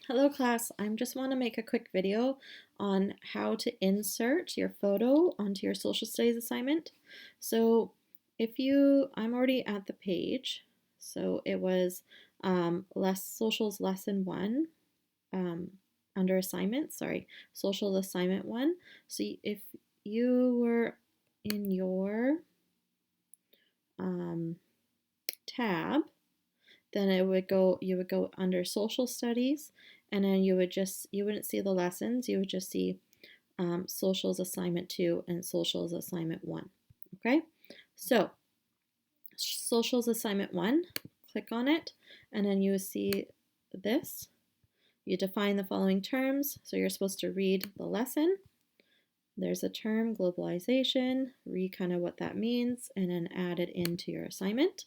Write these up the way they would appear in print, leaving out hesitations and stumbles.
Hello class, I just want to make a quick video on how to insert your photo onto your social studies assignment. So I'm already at the page, so it was socials lesson 1 um, under assignments, social assignment 1. So if you were in your tab, then you would go under social studies, and then you wouldn't see the lessons, you would just see socials assignment 2 and socials assignment 1. Okay, so socials assignment 1, click on it, and then you see this. You define the following terms, so you're supposed to read the lesson. There's a term, globalization, read kind of what that means, and then add it into your assignment.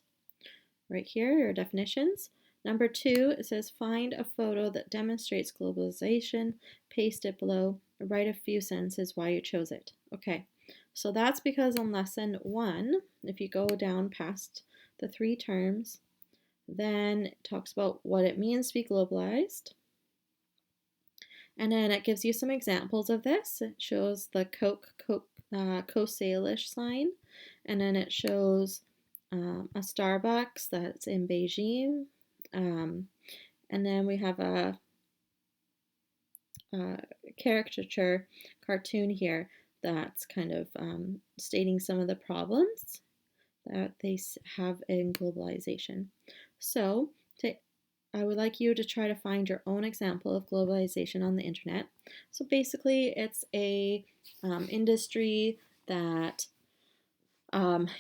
Right here, your definitions. Number 2, it says find a photo that demonstrates globalization, paste it below, write a few sentences why you chose it. Okay, so that's because on lesson 1, if you go down past the 3 terms, then it talks about what it means to be globalized. And then it gives you some examples of this. It shows the Coke Salish sign, and then it shows a Starbucks that's in Beijing, and then we have a caricature cartoon here that's kind of stating some of the problems that they have in globalization. So I would like you to try to find your own example of globalization on the internet. So basically, it's a industry that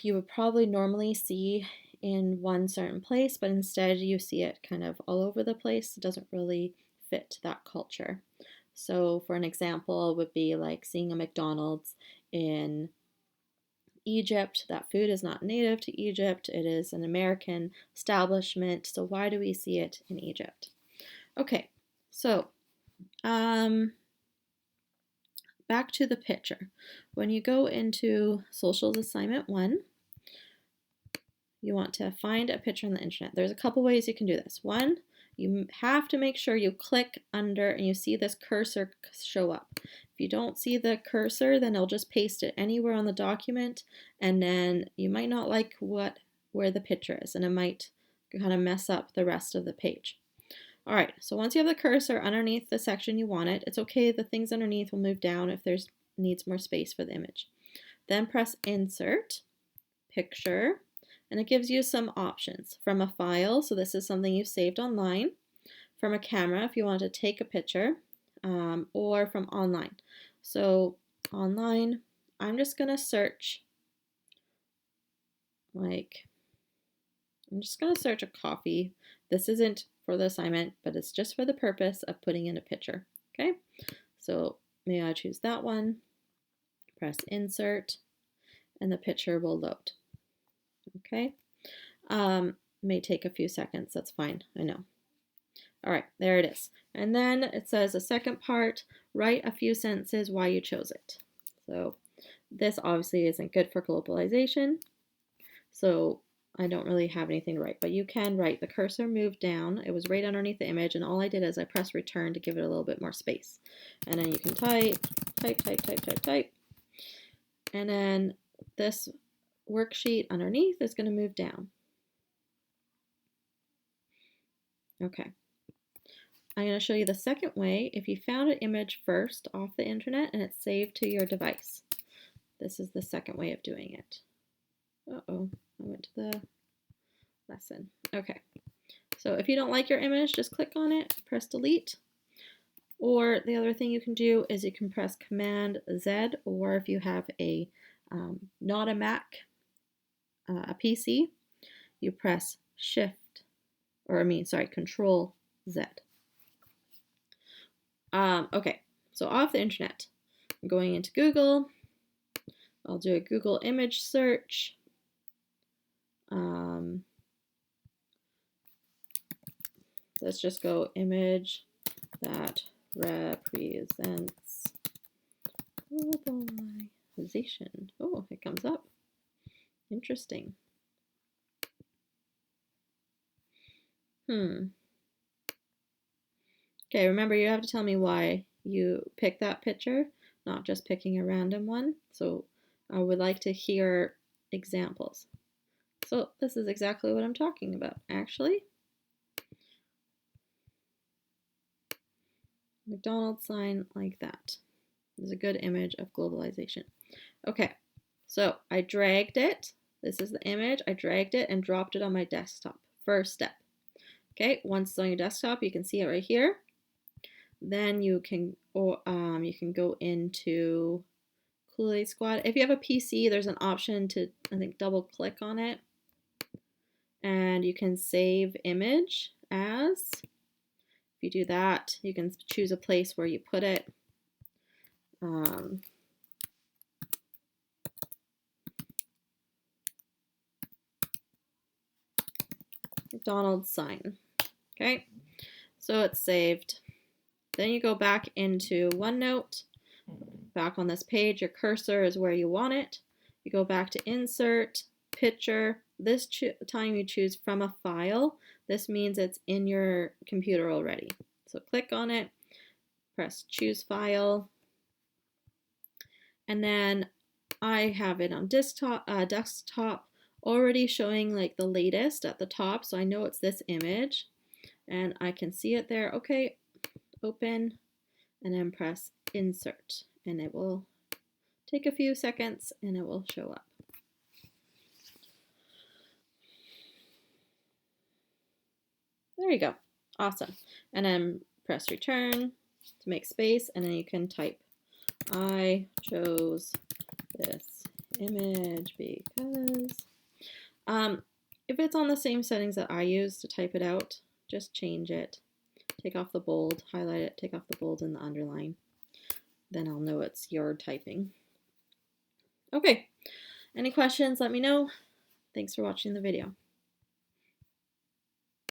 you would probably normally see in one certain place, but instead you see it kind of all over the place. It doesn't really fit that culture. So for an example, it would be like seeing a McDonald's in Egypt. That food is not native to Egypt. It is an American establishment. So why do we see it in Egypt? Okay, so back to the picture. When you go into socials assignment 1, you want to find a picture on the internet. There's a couple ways you can do this. One, you have to make sure you click under and you see this cursor show up. If you don't see the cursor, then it'll just paste it anywhere on the document, and then you might not like where the picture is, and it might kind of mess up the rest of the page. All right, so once you have the cursor underneath the section you want it, it's okay, the things underneath will move down if there's needs more space for the image. Then press Insert, Picture, and it gives you some options. From a file, so this is something you've saved online. From a camera, if you want to take a picture, or from online. So online, I'm just going to search, I'm just going to search a coffee. This isn't for the assignment, but it's just for the purpose of putting in a picture. Okay, so may I choose that one, press Insert, and the picture will load. Okay, may take a few seconds, that's fine, I know. All right, there it is. And then it says the second part, write a few sentences why you chose it. So this obviously isn't good for globalization, so I don't really have anything to write, but you can write. The cursor moved down, it was right underneath the image, and all I did is I pressed return to give it a little bit more space. And then you can type, and then this worksheet underneath is going to move down. Okay. I'm going to show you the second way. If you found an image first off the internet and it's saved to your device, this is the second way of doing it. Uh-oh, I went to the lesson. Okay, so if you don't like your image, just click on it, press delete. Or the other thing you can do is you can press Command Z, or if you have a not a Mac, a PC, you press Control Z. Okay, so off the internet, I'm going into Google. I'll do a Google image search. Let's just go image that represents globalization. Oh, it comes up. Interesting. Okay, remember you have to tell me why you picked that picture, not just picking a random one. So I would like to hear examples. So this is exactly what I'm talking about, actually. McDonald's sign like that. This is a good image of globalization. Okay, so I dragged it. This is the image. I dragged it and dropped it on my desktop. First step. Okay, once it's on your desktop, you can see it right here. Then you can go into Kool-Aid Squad. If you have a PC, there's an option to, I think, double click on it. And you can save image as. If you do that, you can choose a place where you put it. McDonald's sign. Okay, so it's saved. Then you go back into OneNote. Back on this page, your cursor is where you want it. You go back to Insert, Picture. This time you choose from a file. This means it's in your computer already. So click on it, press Choose File, and then I have it on desktop already showing like the latest at the top, so I know it's this image, and I can see it there. Okay, open, and then press Insert, and it will take a few seconds and it will show up. There you go. Awesome. And then press return to make space, and then you can type, I chose this image because, if it's on the same settings that I use to type it out, just change it. Take off the bold, highlight it, take off the bold and the underline. Then I'll know it's your typing. Okay, any questions, let me know. Thanks for watching the video.